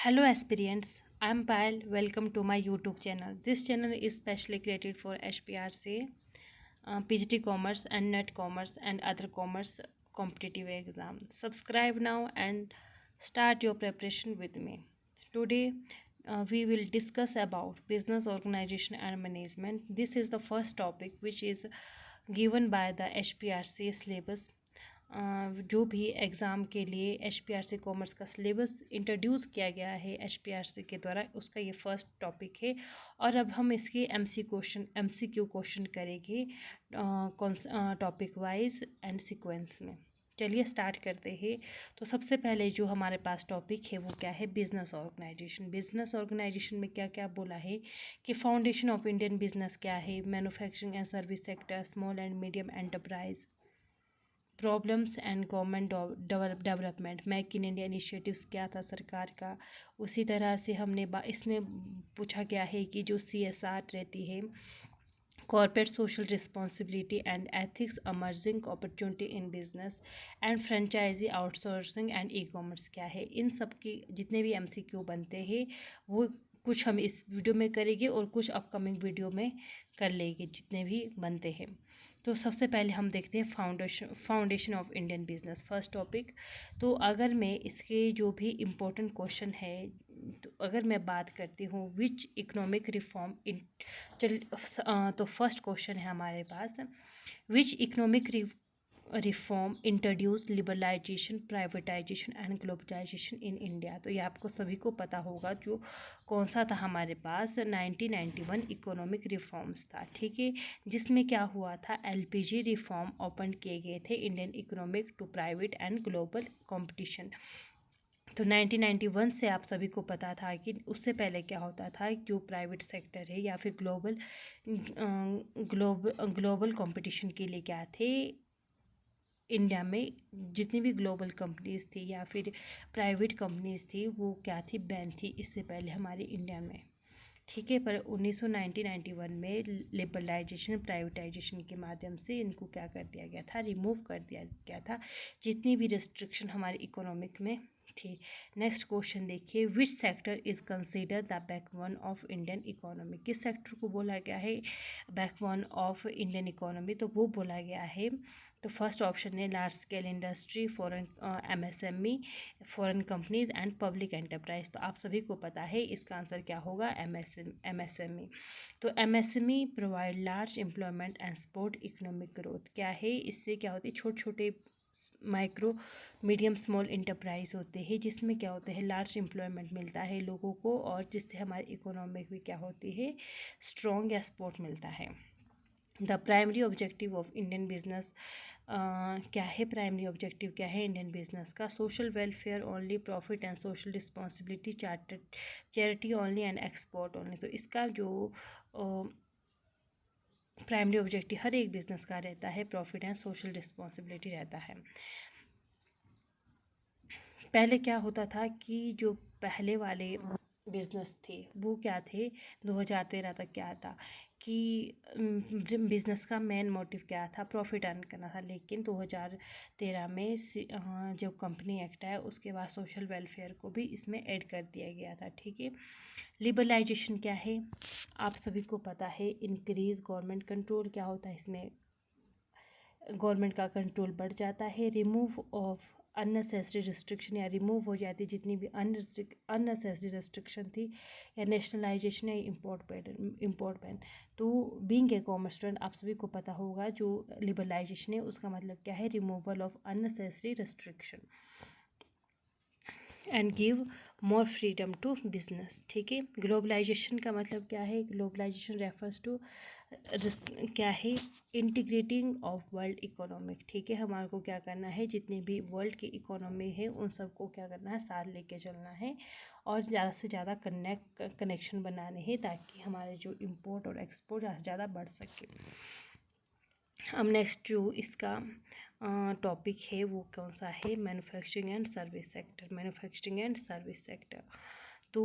Hello aspirants, I am Payal. Welcome to my YouTube channel. This channel is specially created for HPRC, PGT Commerce and Net Commerce and other commerce competitive exam. Subscribe now and start your preparation with me. Today we will discuss about business organization and management. This is the first topic which is given by the HPRC syllabus. जो भी exam के लिए HPRC commerce का syllabus introduce किया गया है HPRC के द्वारा, उसका ये फर्स्ट टॉपिक है। और अब हम इसके MCQ क्वेश्चन करेंगे कौन टॉपिक वाइज एंड सीक्वेंस में। चलिए स्टार्ट करते हैं। तो सबसे पहले जो हमारे पास टॉपिक है वो क्या है, बिजनेस ऑर्गेनाइजेशन। बिजनेस ऑर्गेनाइजेशन में क्या क्या बोला है कि फाउंडेशन ऑफ इंडियन बिजनेस क्या है, manufacturing and service sector, small and medium enterprise, problems and government development, make in India initiatives क्या था सरकार का। उसी तरह से हमने इसमें पूछा गया है कि जो CSR रहती है, corporate social responsibility and ethics, emerging opportunity in business and franchisee outsourcing and e commerce क्या है। इन सब के जितने भी MCQ बनते हैं वो कुछ हम इस वीडियो में करेंगे और कुछ अपकमिंग वीडियो में कर लेंगे जितने भी बनते हैं। तो सबसे पहले हम देखते हैं foundation of Indian business, first topic. तो अगर मैं इसके जो भी इम्पोर्टेंट क्वेश्चन है, तो अगर मैं बात करती हूँ विच इकोनॉमिक रिफॉर्म इन, तो फर्स्ट क्वेश्चन है हमारे पास, which economic reform introduce liberalisation, privatisation and globalisation in India. तो ये आपको सभी को पता होगा जो कौन सा था हमारे पास, 1991 इकोनॉमिक रिफॉर्म्स था, ठीक है। जिसमें क्या हुआ था, LPG रिफॉर्म ओपन किए गए थे Indian economic to private and global competition. तो 1991 से आप सभी को पता था कि उससे पहले क्या होता था, जो प्राइवेट सेक्टर है या फिर ग्लोबल कंपटीशन के लिए क्या थे, इंडिया में जितनी भी ग्लोबल कंपनीज़ थी या फिर प्राइवेट कंपनीज़ थी वो क्या थी, बैन थी इससे पहले हमारे इंडिया में, ठीक है। पर 1991 में लिबरलाइजेशन, प्राइवेटाइजेशन के माध्यम से इनको क्या कर दिया गया था, रिमूव कर दिया गया था जितनी भी रिस्ट्रिक्शन हमारे इकोनॉमिक में थी। नेक्स्ट क्वेश्चन देखिए, which sector is consider the backbone of Indian economy. किस सेक्टर को बोला गया है बैकबोन ऑफ इंडियन इकोनॉमी, तो वो बोला गया है, तो फर्स्ट ऑप्शन है large scale industry, foreign MSME, foreign companies and public enterprise. तो आप सभी को पता है इसका आंसर क्या होगा, MSME। तो MSME provide large employment and support economic growth. क्या है, इससे क्या होती है, छोटे छोटे माइक्रो मीडियम स्मॉल इंटरप्राइज होते हैं जिसमें क्या होते हैं, लार्ज एम्प्लॉयमेंट मिलता है लोगों को और जिससे हमारी इकोनॉमिक भी क्या होती है, स्ट्रॉन्ग या सपोर्ट मिलता है। The primary objective of Indian business क्या है, प्राइमरी ऑब्जेक्टिव क्या है इंडियन बिजनेस का, social welfare only, profit and social responsibility, charity only and export only. तो इसका जो प्राइमरी ऑब्जेक्टिव हर एक बिजनेस का रहता है, प्रॉफिट एंड सोशल रिस्पॉन्सिबिलिटी रहता है। पहले क्या होता था कि जो पहले वाले बिज़नेस थे वो क्या थे, 2013 तक क्या था कि बिज़नेस का मेन मोटिव क्या था, प्रॉफिट अर्न करना था। लेकिन 2013 में जो कंपनी एक्ट है उसके बाद सोशल वेलफेयर को भी इसमें ऐड कर दिया गया था, ठीक है। लिबरलाइजेशन क्या है, आप सभी को पता है, इंक्रीज गवर्नमेंट कंट्रोल। क्या होता है इसमें, गवर्नमेंट का कंट्रोल बढ़ जाता है। रिमूव ऑफ अननेसेसरी रिस्ट्रिक्शन, या रिमूव हो जाती है जितनी भी अननेसेसरी रिस्ट्रिक्शन थी, या नेशनलाइजेशन या इम्पोर्ट बैन। तो बीइंग ए कॉमर्स स्टूडेंट आप सभी को पता होगा जो लिबरलाइजेशन है उसका मतलब क्या है, removal of unnecessary restriction and give more freedom to business, ठीक है। ग्लोबलाइजेशन का मतलब क्या है, ग्लोबलाइजेशन रेफर्स टू क्या है, इंटीग्रेटिंग ऑफ वर्ल्ड इकोनॉमिक, ठीक है। हमारे को क्या करना है, जितने भी वर्ल्ड की इकोनॉमी है उन सबको क्या करना है, साथ लेके चलना है और ज़्यादा से ज़्यादा कनेक्शन बनाने हैं ताकि हमारे जो इम्पोर्ट और एक्सपोर्ट ज़्यादा से ज़्यादा बढ़ सके। अब नेक्स्ट जो इसका टॉपिक है वो कौन सा है, manufacturing and service sector. Manufacturing and service sector, तो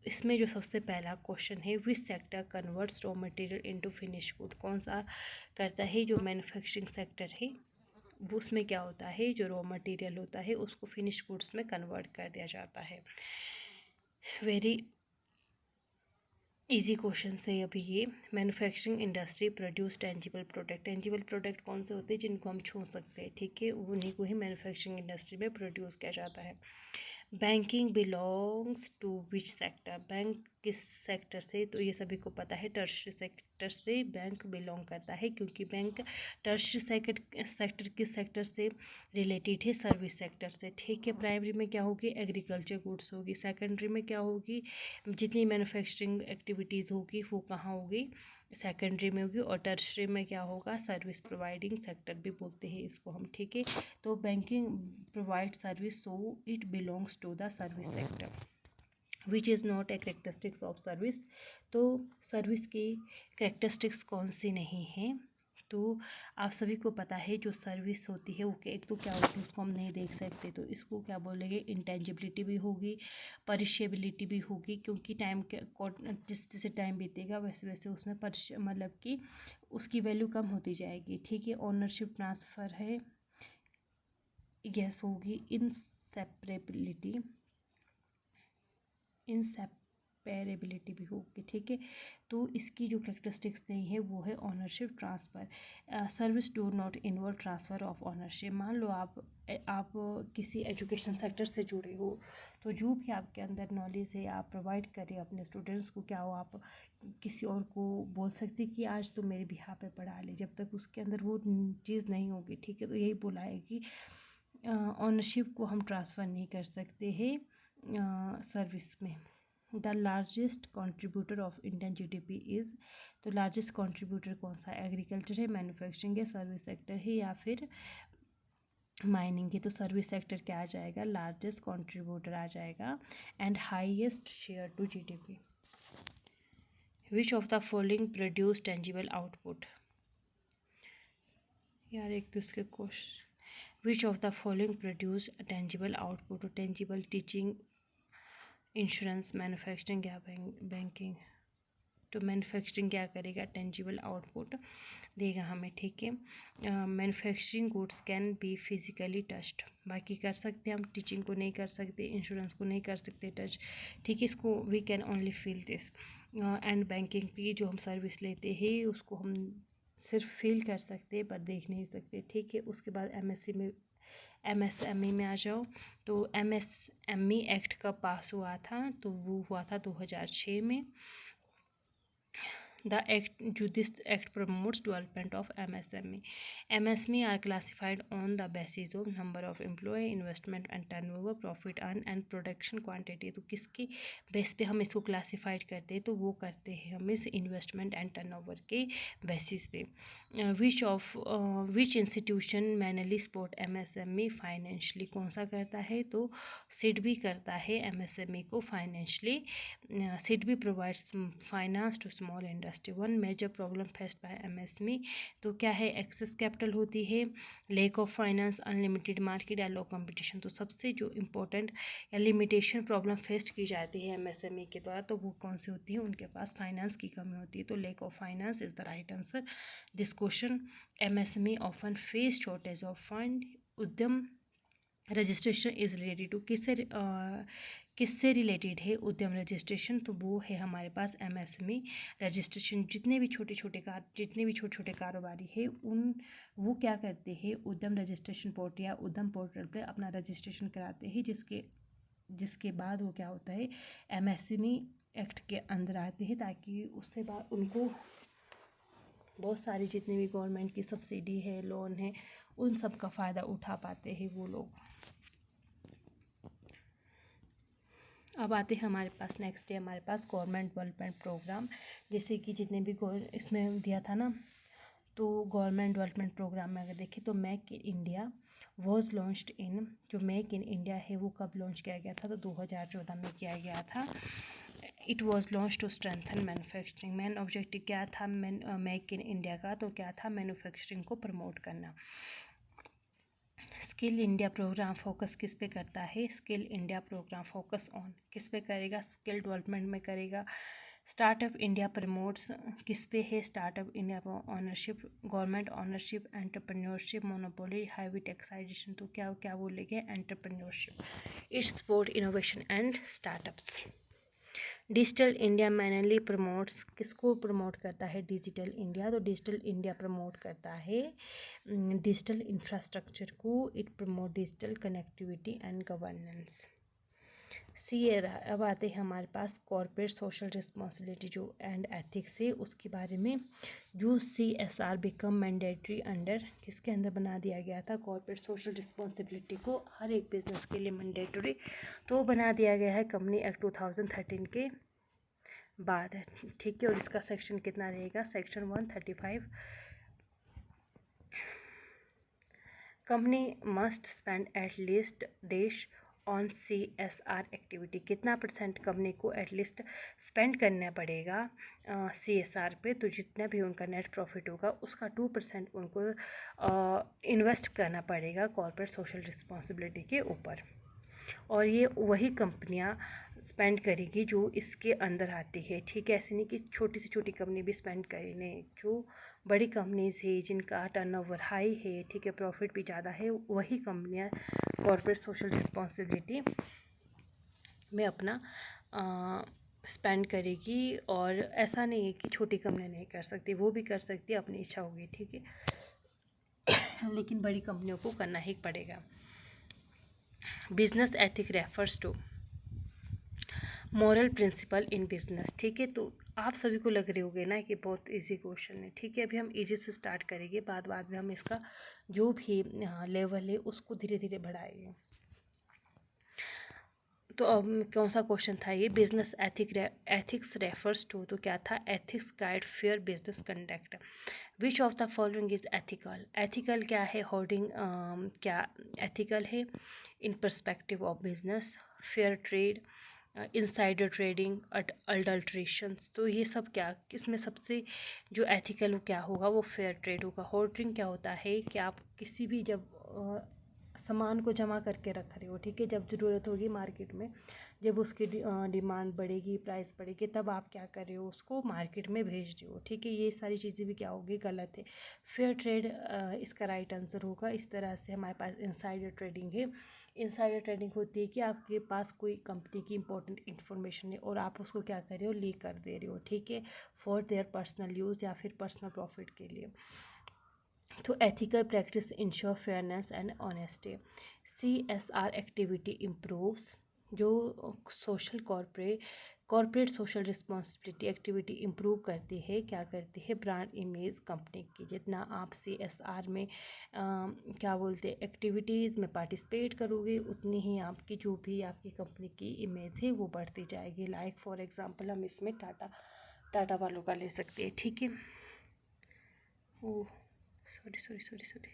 इसमें जो सबसे पहला क्वेश्चन है, which sector converts raw material into finish good. कौन सा करता है, जो मैन्युफैक्चरिंग सेक्टर है वो उसमें क्या होता है, जो रॉ मटेरियल होता है उसको फिनिश गुड्स में कन्वर्ट कर दिया जाता है। वेरी इजी क्वेश्चन है अभी ये। Manufacturing industry produce tangible product. Tangible product कौन से होते हैं? जिनको हम छू सकते हैं, ठीक है, उन्हीं को ही मैन्युफैक्चरिंग इंडस्ट्री में प्रोड्यूस किया जाता है। Banking belongs to which sector? Bank किस सेक्टर से? तो ये सभी को पता है, टर्शरी सेक्टर से बैंक बिलोंग करता है, क्योंकि बैंक टर्शरी सेक्टर किस सेक्टर से रिलेटेड है? सर्विस सेक्टर से, ठीक है। प्राइमरी में क्या होगी? एग्रीकल्चर गुड्स होगी। सेकेंडरी में क्या होगी? जितनी मैन्युफैक्चरिंग एक्टिविटीज़ होगी वो कहाँ होगी? सेकेंडरी में होगी। और टर्शरी में क्या होगा? सर्विस प्रोवाइडिंग सेक्टर भी बोलते हैं इसको हम, ठीक है। तो banking provide service, so it belongs to the service sector. Which is not a characteristics of service. तो सर्विस की करेक्टरिस्टिक्स कौन सी नहीं है? तो आप सभी को पता है जो सर्विस होती है वो एक तो क्या होती है, उसको हम नहीं देख सकते, तो इसको क्या बोलेंगे? इंटेंजिबिलिटी भी होगी, परिशेबिलिटी भी होगी, क्योंकि टाइम के जिस जैसे टाइम बीतेगा वैसे वैसे उसमें मतलब कि उसकी वैल्यू कम होती जाएगी, ठीक है। ओनरशिप ट्रांसफ़र है, यस होगी। इनसेपरेबिलिटी इनसेपरेबिलिटी भी होगी, ठीक है। तो इसकी जो करेक्टरिस्टिक्स नहीं है वो है ownership transfer. Service do not involve transfer of ownership. मान लो आप किसी एजुकेशन सेक्टर से जुड़े हो, तो जो भी आपके अंदर नॉलेज है आप प्रोवाइड करें अपने स्टूडेंट्स को, क्या हो आप किसी और को बोल सकते कि आज तो मेरे बिहाफ पे पढ़ा ले, जब तक उसके अंदर वो चीज़ नहीं होगी, ठीक है। तो यही बोला है कि ओनरशिप को हम ट्रांसफ़र नहीं कर सकते हैं सर्विस में। The largest contributor of Indian GDP is. तो लार्जेस्ट कंट्रीब्यूटर कौन सा? एग्रीकल्चर है, मैन्युफैक्चरिंग है, सर्विस सेक्टर है, या फिर माइनिंग है? तो सर्विस सेक्टर क्या आ जाएगा? लार्जेस्ट कंट्रीब्यूटर आ जाएगा। And highest share to GDP. Which of the following produce tangible output? यार एक तो इसके question, which of the following produce tangible output? Tangible teaching, insurance, manufacturing या बैंकिंग? तो मैन्युफैक्चरिंग क्या करेगा? टेंजिबल आउटपुट देगा हमें, ठीक है। Manufacturing goods can be physically touched. बाकी कर सकते हैं हम, टीचिंग को नहीं कर सकते, इंश्योरेंस को नहीं कर सकते टच, ठीक है। इसको we can only feel this. And banking की जो हम सर्विस लेते हैं उसको हम सिर्फ फील कर सकते हैं पर देख नहीं सकते, ठीक है। उसके बाद एमएसएमई में आ जाओ। तो एमएसएमई एक्ट कब पास हुआ था? तो वो हुआ था 2006 में। The act, this act promotes development of MSME. MSME are classified on the basis of number of employee, investment and turnover, profit earn and production quantity. तो किसके बेस पे हम इसको क्लासीफाइड करते हैं? तो वो करते हैं हम इस इन्वेस्टमेंट एंड टर्नओवर के बेसिस पे। Which institution mainly support MSME financially? कौन सा करता है? तो सिड भी करता है MSME को financially. SIDBI provides finance to small industry. One major problem faced by MSME, तो क्या है? एक्सेस कैपिटल होती है, lack of finance, unlimited market या लो कंपटीशन। तो सबसे जो इम्पोर्टेंट या लिमिटेशन प्रॉब्लम फेस की जाती है MSME के द्वारा, तो वो कौन सी होती है? उनके पास फाइनेंस की कमी होती है, तो lake of finance is the right answer this question. MSME often face shortage of fund. उद्यम रजिस्ट्रेशन इज़ रिलेटेड टू किससे रिलेटेड है उद्यम रजिस्ट्रेशन? तो वो है हमारे पास MSME रजिस्ट्रेशन। जितने भी छोटे छोटे कारोबारी है वो क्या करते हैं? उद्यम रजिस्ट्रेशन पोर्टल या उद्यम पोर्टल पे अपना रजिस्ट्रेशन कराते हैं, जिसके बाद वो क्या होता है? MSME एक्ट के अंदर आते हैं, ताकि उससे बाद उनको बहुत सारी जितनी भी गवर्नमेंट की सब्सिडी है, लोन है, उन सब का फ़ायदा उठा पाते हैं वो लोग। अब आते हैं हमारे पास नेक्स्ट है हमारे पास गवर्नमेंट डेवलपमेंट प्रोग्राम। जैसे कि जितने भी इसमें दिया था ना, तो गवर्नमेंट डेवलपमेंट प्रोग्राम में अगर देखें तो make in India was launched in. जो मेक इन इंडिया है वो कब लॉन्च किया गया था? तो 2014 में किया गया था। It was launch to strengthen manufacturing. Main objective क्या था मेक इन इंडिया का? तो क्या था? मैन्युफैक्चरिंग को प्रमोट करना। स्किल इंडिया प्रोग्राम फोकस किस पे करता है? Skill India programme focus on किस पे करेगा? स्किल डेवलपमेंट में करेगा। स्टार्टअप इंडिया प्रमोट्स किस पे है? Startup India ownership, government ownership, entrepreneurship, monopoly, heavy taxation. तो क्या बोलेंगे? Entrepreneurship. It's support innovation and startups. Digital India mainly promotes, किसको प्रमोट करता है? Digital India. तो डिजिटल इंडिया प्रमोट करता है डिजिटल इंफ्रास्ट्रक्चर को। It promote digital connectivity and governance. अब आते हैं हमारे पास कॉर्पोरेट सोशल रिस्पॉन्सिबिलिटी जो एंड एथिक्स है उसके बारे में। जो CSR बिकम मैंडेटरी अंडर, किसके अंदर बना दिया गया था? कॉर्पोरेट सोशल रिस्पॉन्सिबिलिटी को हर एक बिजनेस के लिए मैंडेटरी तो बना दिया गया है कंपनी एक्ट 2013 के बाद है, ठीक है। और इसका सेक्शन कितना रहेगा? Section 135। Company must spend at least dash on CSR activity. कितना परसेंट कंपनी को एटलीस्ट स्पेंड करना पड़ेगा CSR पे? तो जितना भी उनका नेट प्रॉफिट होगा उसका 2% उनको इन्वेस्ट करना पड़ेगा कॉर्पोरेट सोशल रिस्पॉन्सिबिलिटी के ऊपर। और ये वही कंपनियां स्पेंड करेगी जो इसके अंदर आती है, ठीक है। ऐसे नहीं कि छोटी से छोटी कंपनी भी स्पेंड करे, नहीं, जो बड़ी कंपनीज है जिनका टर्नओवर हाई है, ठीक है, प्रॉफिट भी ज़्यादा है, वही कंपनियां कॉर्पोरेट सोशल रिस्पॉन्सिबिलिटी में अपना स्पेंड करेगी। और ऐसा नहीं है कि छोटी कंपनियां नहीं कर सकती, वो भी कर सकती है, अपनी इच्छा होगी, ठीक है। लेकिन बड़ी कंपनियों को करना ही पड़ेगा। Business ethic refers to moral principle in business, ठीक है। तो आप सभी को लग रहे होंगे ना कि बहुत इजी क्वेश्चन है, ठीक है। अभी हम इजी से स्टार्ट करेंगे, बाद में हम इसका जो भी लेवल है उसको धीरे धीरे बढ़ाएंगे। तो अब कौन सा क्वेश्चन था ये? बिजनेस एथिक्स रेफर्स टू, तो क्या था? Ethics guide fair business conduct. Which of the following is ethical? Ethical क्या है? होर्डिंग क्या एथिकल है? In perspective of business, fair trade, insider trading, adulterations. तो ये सब क्या, इसमें सबसे जो एथिकल क्या होगा वो फेयर ट्रेड होगा। होर्डिंग क्या होता है कि आप किसी भी जब सामान को जमा करके रख रहे हो, ठीक है, जब ज़रूरत होगी मार्केट में, जब उसकी डिमांड बढ़ेगी, प्राइस बढ़ेगी, तब आप क्या कर रहे हो? उसको मार्केट में भेज रहे हो, ठीक है। ये सारी चीज़ें भी क्या होगी? गलत है। फेयर ट्रेड इसका राइट आंसर होगा। इस तरह से हमारे पास इनसाइडर ट्रेडिंग है। इनसाइडर ट्रेडिंग होती है कि आपके पास कोई कंपनी की इंपॉर्टेंट इन्फॉर्मेशन है और आप उसको क्या कर रहे हो? लीक कर दे रहे हो, ठीक है, फॉर देयर पर्सनल यूज़ या फिर पर्सनल प्रॉफिट के लिए। तो ethical practice ensure fairness and honesty. CSR activity improves, जो social corporate social responsibility activity improve करती है, क्या करती है? ब्रांड इमेज कंपनी की। जितना आप CSR में क्या बोलते हैं एक्टिविटीज़ में पार्टिसिपेट करोगे, उतनी ही आपकी जो भी आपकी कंपनी की इमेज है वो बढ़ती जाएगी। लाइक फॉर एग्जांपल हम इसमें टाटा वालों का ले सकते हैं, ठीक है। Oh, sorry.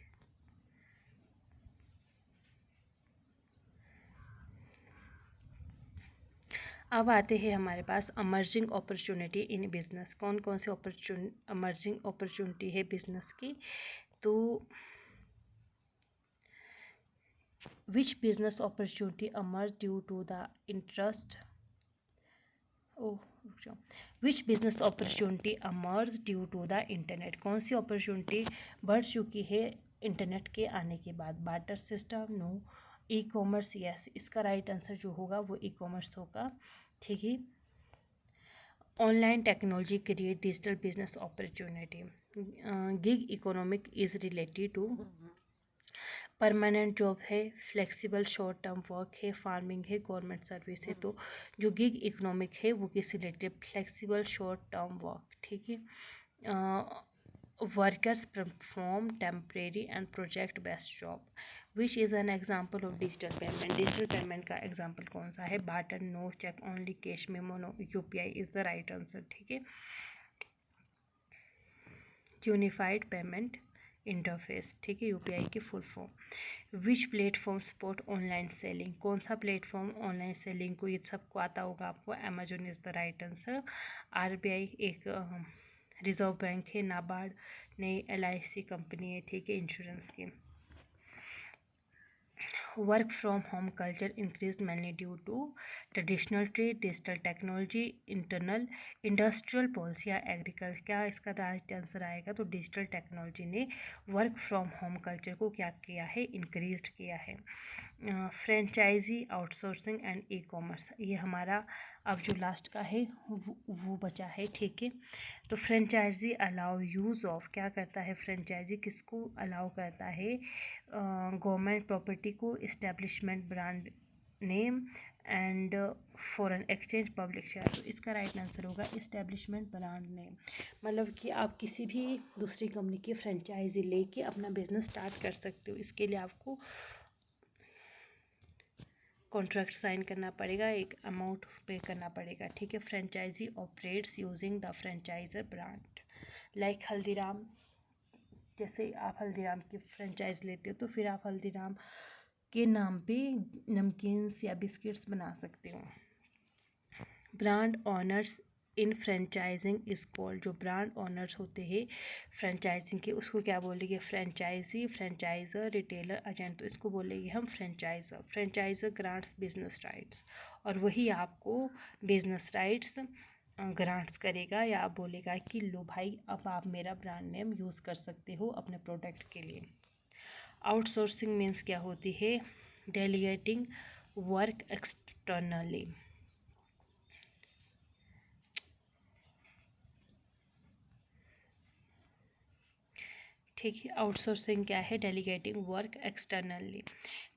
अब आते हैं हमारे पास अमर्जिंग अपॉर्चुनिटी इन बिजनेस। कौन कौन सी अमर्जिंग अपॉर्चुनिटी है बिजनेस की? तो which business opportunity emerge due to the interest which business opportunity emerge due to the internet? कौन सी अपॉर्चुनिटी बढ़ चुकी है इंटरनेट के आने के बाद? Barter system, no. E commerce, yes. इसका राइट आंसर जो होगा वो ई कॉमर्स होगा, ठीक है। Online technology create digital business opportunity. Gig economic is related to permanent job है, फ्लेक्सिबल शॉर्ट टर्म वर्क है, फार्मिंग है, गवर्नमेंट सर्विस है। तो जो गिग इकोनॉमिक है वो किससे related? Flexible short term work, ठीक है। Workers perform temporary and project based job. Which is an example of digital payment? Digital payment का एग्जाम्पल कौन सा है? Barter, no. Cheque only, cash memo, no. UPI is the right answer, ठीक है। Unified payment interface, ठीक है, UPI की full form. Which platform support online selling? कौन सा प्लेटफॉर्म ऑनलाइन सेलिंग को, ये सबको आता होगा आपको, Amazon is the right answer. RBI एक रिजर्व बैंक है, नाबार्ड नई LIC कंपनी है, ठीक है, इंश्योरेंस की। Work from home culture increase mainly due to traditional trade, digital technology, internal industrial policy या एग्रीकल्चर। क्या इसका राइट आंसर आएगा? तो डिजिटल टेक्नोलॉजी ने वर्क फ्रॉम होम कल्चर को क्या किया है? इंक्रीज किया है। Franchisee, outsourcing and e commerce, ये हमारा अब जो लास्ट का है वो बचा है, ठीक है। तो फ्रेंचाइजी अलाउ यूज़ ऑफ, क्या करता है फ्रेंचाइजी, किसको अलाउ करता है? गवर्नमेंट प्रॉपर्टी को, establishment brand name and foreign exchange public share. तो इसका राइट आंसर होगा इस्टेब्लिशमेंट ब्रांड नेम। मतलब कि आप किसी भी दूसरी कंपनी की फ्रेंचाइजी लेके अपना बिजनेस स्टार्ट कर सकते हो। इसके लिए आपको कॉन्ट्रैक्ट साइन करना पड़ेगा, एक अमाउंट पे करना पड़ेगा, ठीक है। Franchisee operates using the franchisor brand, like Haldiram. जैसे आप हल्दीराम की फ्रेंचाइज लेते हो तो फिर आप हल्दीराम के नाम पे नमकीन्स या बिस्किट्स बना सकते हो। Brand owners in franchising is called, जो ब्रांड ऑनर्स होते हैं फ्रेंचाइजिंग के, उसको क्या बोलेंगे? Franchisee, franchisor, retailer, agent. तो इसको बोलेंगे हम franchisor. Franchisor grants business rights, और वही आपको बिजनेस राइट्स ग्रांट्स करेगा, या आप बोलेगा कि लो भाई अब आप मेरा ब्रांड नेम यूज़ कर सकते हो अपने प्रोडक्ट के लिए। आउटसोर्सिंग मीन्स क्या होती है? Delegating work externally. ठीक है, आउटसोर्सिंग क्या है? Delegating work externally.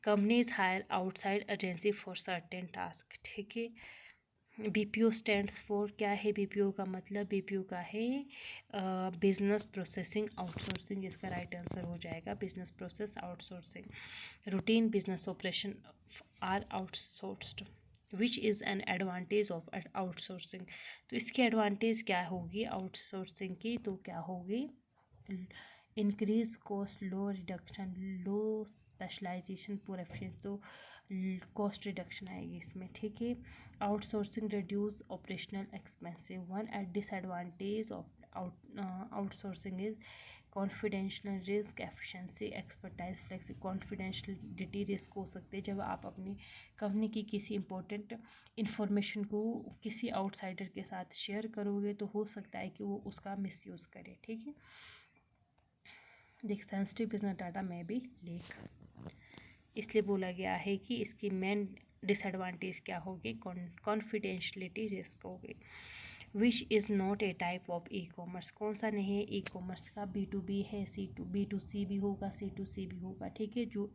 Companies hire outside agency for certain task, ठीक है। बीपीओ स्टैंड्स फॉर, क्या है बीपीओ का मतलब? बीपीओ का है बिजनेस प्रोसेसिंग आउटसोर्सिंग, इसका राइट आंसर हो जाएगा business process outsourcing. Routine business operation are outsourced, which is an advantage of outsourcing. तो इसकी एडवांटेज क्या होगी आउटसोर्सिंग की? तो क्या होगी? Increase cost, low reduction, low specialisation, poor efficiency. तो कॉस्ट रिडक्शन आएगी इसमें, ठीक है। Outsourcing reduce operational expensive. One at disadvantage of outsourcing is confidential risk, efficiency, expertise, flexi. Confidentiality risk हो सकते हैं, जब आप अपनी कंपनी की किसी इंपॉर्टेंट इंफॉर्मेशन को किसी आउटसाइडर के साथ शेयर करोगे तो हो सकता है कि वो उसका मिसयूज़ करे, ठीक है। देख, सेंसिटिव बिजनेस डाटा में भी लीक, इसलिए बोला गया है कि इसकी मेन डिसएडवांटेज क्या होगी? कॉन्फिडेंशियलिटी रिस्क होगी। विच is not A type of e commerce, कौन सा नहीं है ई कॉमर्स का? B2B है, B2C भी होगा, C2C भी होगा, ठीक है। जो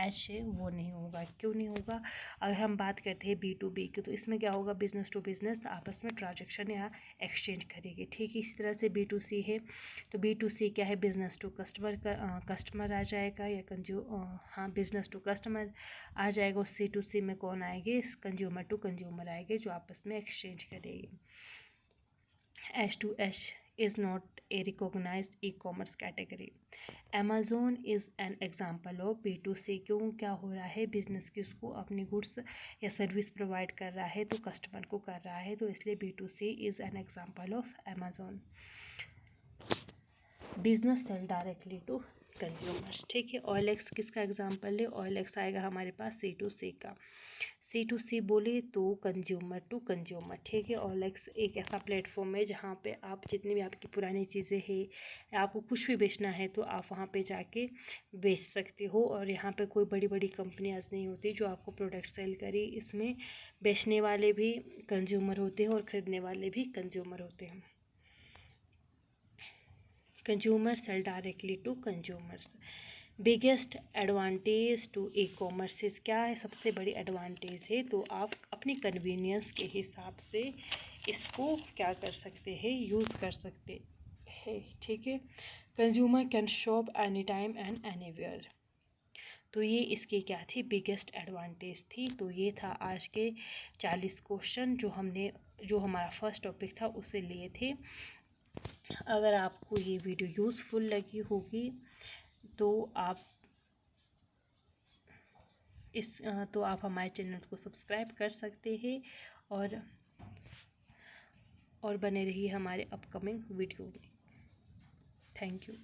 H है वो नहीं होगा। क्यों नहीं होगा? अगर हम बात करते हैं B2B की, तो इसमें क्या होगा? बिजनेस टू बिजनेस आपस में ट्रांजेक्शन या एक्सचेंज करेगी, ठीक है। इस तरह से B2C है, तो B2C क्या है? बिजनेस टू कस्टमर का कस्टमर आ जाएगा, या हाँ बिजनेस टू कस्टमर आ जाएगा। और C2C में कौन आएंगे? कंज्यूमर टू कंज्यूमर आएंगे, जो आपस में एक्सचेंज करेगी। H2H is not a recognized e-commerce category. Amazon is an example of B2C। क्यों क्या हो रहा है? बिजनेस किसको अपनी गुड्स या सर्विस प्रोवाइड कर रहा है? तो कस्टमर को कर रहा है, तो इसलिए B2C is an example of Amazon। Business sell directly to consumers, ठीक है। OLX किसका एग्जांपल है? OLX आएगा हमारे पास C2C का। C2C बोले तो कंज्यूमर टू कंज्यूमर, ठीक है। OLX एक ऐसा प्लेटफॉर्म है जहाँ पे आप जितनी भी आपकी पुरानी चीज़ें हैं, आपको कुछ भी बेचना है तो आप वहाँ पे जाके बेच सकते हो। और यहाँ पे कोई बड़ी बड़ी कंपनियाँ नहीं होती जो आपको प्रोडक्ट सेल करी। इसमें बेचने वाले भी कंज्यूमर होते हैं और ख़रीदने वाले भी कंज्यूमर होते हैं। Consumer sell directly to consumers. Biggest advantage to e commerce, क्या है सबसे बड़ी एडवांटेज है? तो आप अपनी कन्वीनियंस के हिसाब से इसको क्या कर सकते हैं? यूज़ कर सकते हैं, ठीक है। Consumer can shop any time and anywhere. तो ये इसकी क्या थी? बिगेस्ट एडवांटेज थी। तो ये था आज के 40 क्वेश्चन जो हमारा फर्स्ट टॉपिक था उसे लिए थे। अगर आपको ये वीडियो यूज़फुल लगी होगी तो आप हमारे चैनल को सब्सक्राइब कर सकते हैं और बने रहिए हमारे अपकमिंग वीडियो में। Thank you.